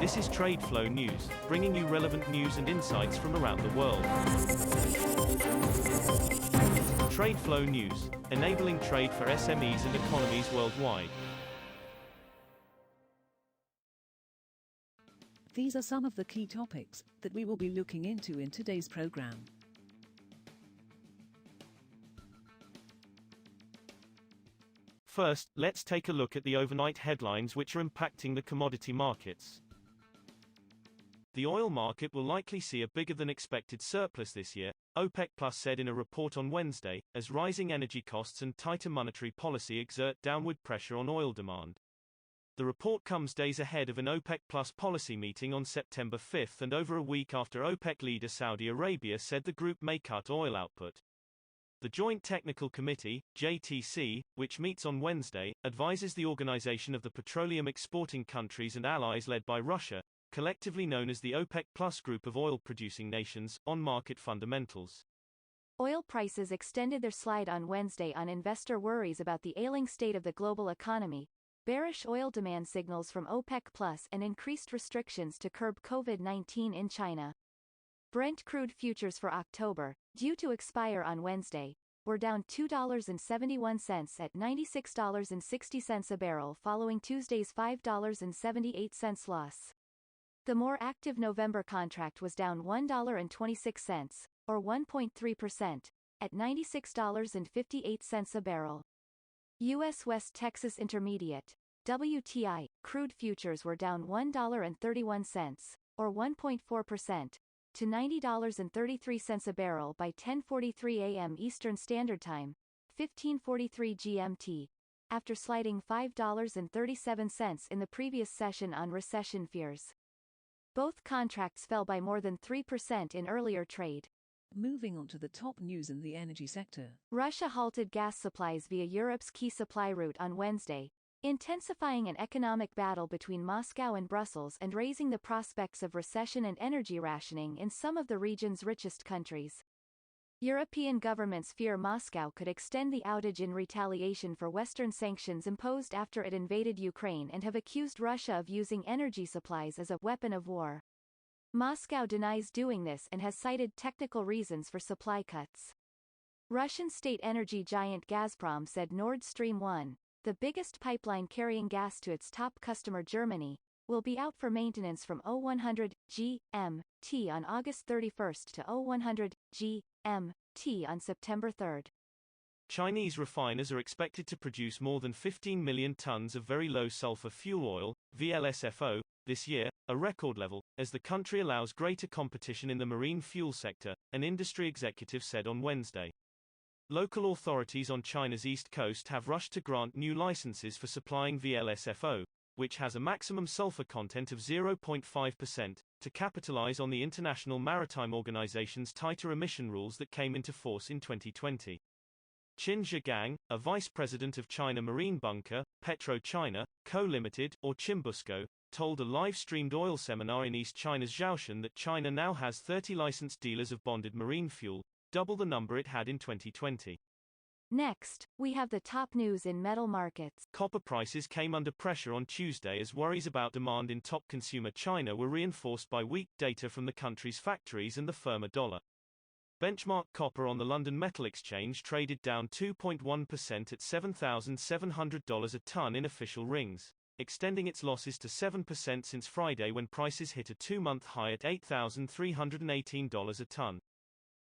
This is TradeFlow News, bringing you relevant news and insights from around the world. TradeFlow News, enabling trade for SMEs and economies worldwide. These are some of the key topics that we will be looking into in today's program. First, let's take a look at the overnight headlines which are impacting the commodity markets. The oil market will likely see a bigger than expected surplus this year, OPEC Plus said in a report on Wednesday, as rising energy costs and tighter monetary policy exert downward pressure on oil demand. The report comes days ahead of an OPEC Plus policy meeting on September 5 and over a week after OPEC leader Saudi Arabia said the group may cut oil output. The Joint Technical Committee, JTC, which meets on Wednesday, advises the Organization of the Petroleum Exporting Countries and Allies led by Russia, collectively known as the OPEC Plus group of oil-producing nations, on market fundamentals. Oil prices extended their slide on Wednesday on investor worries about the ailing state of the global economy, bearish oil demand signals from OPEC Plus and increased restrictions to curb COVID-19 in China. Brent crude futures for October, due to expire on Wednesday, were down $2.71 at $96.60 a barrel following Tuesday's $5.78 loss. The more active November contract was down $1.26, or 1.3%, at $96.58 a barrel. U.S. West Texas Intermediate, WTI, crude futures were down $1.31, or 1.4%, to $90.33 a barrel by 10:43 a.m. Eastern Standard Time, 15:43 GMT, after sliding $5.37 in the previous session on recession fears. Both contracts fell by more than 3% in earlier trade. Moving on to the top news in the energy sector. Russia halted gas supplies via Europe's key supply route on Wednesday, intensifying an economic battle between Moscow and Brussels and raising the prospects of recession and energy rationing in some of the region's richest countries. European governments fear Moscow could extend the outage in retaliation for Western sanctions imposed after it invaded Ukraine and have accused Russia of using energy supplies as a weapon of war. Moscow denies doing this and has cited technical reasons for supply cuts. Russian state energy giant Gazprom said Nord Stream 1, the biggest pipeline carrying gas to its top customer Germany, will be out for maintenance from 0100 GMT on August 31 to 0100 GMT on September 3. Chinese refiners are expected to produce more than 15 million tons of very low sulfur fuel oil, VLSFO, this year, a record level, as the country allows greater competition in the marine fuel sector, an industry executive said on Wednesday. Local authorities on China's east coast have rushed to grant new licenses for supplying VLSFO, which has a maximum sulfur content of 0.5%, to capitalize on the International Maritime Organization's tighter emission rules that came into force in 2020. Qin Zhigang, a vice president of China Marine Bunker, PetroChina, Co. Limited, or Chimbusco, told a live-streamed oil seminar in East China's Zhaoshan that China now has 30 licensed dealers of bonded marine fuel, double the number it had in 2020. Next, we have the top news in metal markets. Copper prices came under pressure on Tuesday as worries about demand in top consumer China were reinforced by weak data from the country's factories and the firmer dollar. Benchmark copper on the London Metal Exchange traded down 2.1% at $7,700 a ton in official rings, extending its losses to 7% since Friday when prices hit a two-month high at $8,318 a ton.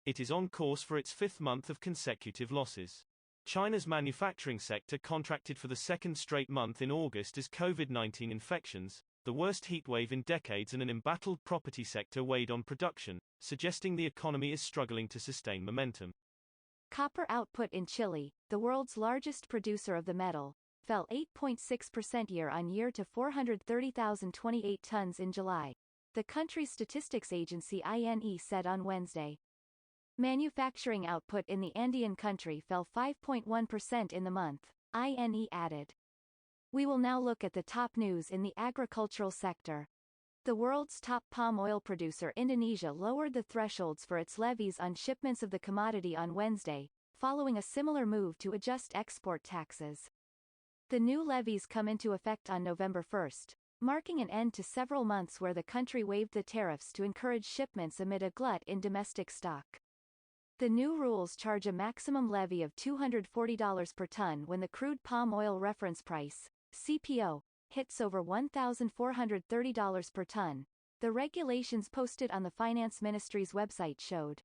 It is on course for its fifth month of consecutive losses. China's manufacturing sector contracted for the second straight month in August as COVID-19 infections, the worst heatwave in decades and an embattled property sector weighed on production, suggesting the economy is struggling to sustain momentum. Copper output in Chile, the world's largest producer of the metal, fell 8.6% year-on-year to 430,028 tons in July, the country's statistics agency INE said on Wednesday. Manufacturing output in the Andean country fell 5.1% in the month, INE added. We will now look at the top news in the agricultural sector. The world's top palm oil producer Indonesia lowered the thresholds for its levies on shipments of the commodity on Wednesday, following a similar move to adjust export taxes. The new levies come into effect on November 1, marking an end to several months where the country waived the tariffs to encourage shipments amid a glut in domestic stock. The new rules charge a maximum levy of $240 per ton when the crude palm oil reference price, CPO, hits over $1,430 per ton, the regulations posted on the Finance Ministry's website showed.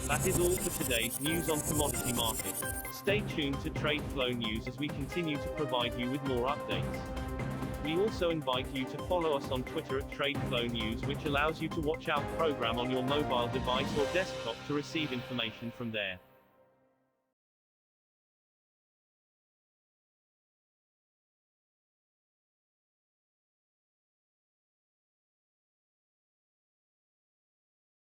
That is all for today's news on commodity markets. Stay tuned to TradeFlow News as we continue to provide you with more updates. We also invite you to follow us on Twitter at TradeFlow News, which allows you to watch our program on your mobile device or desktop to receive information from there.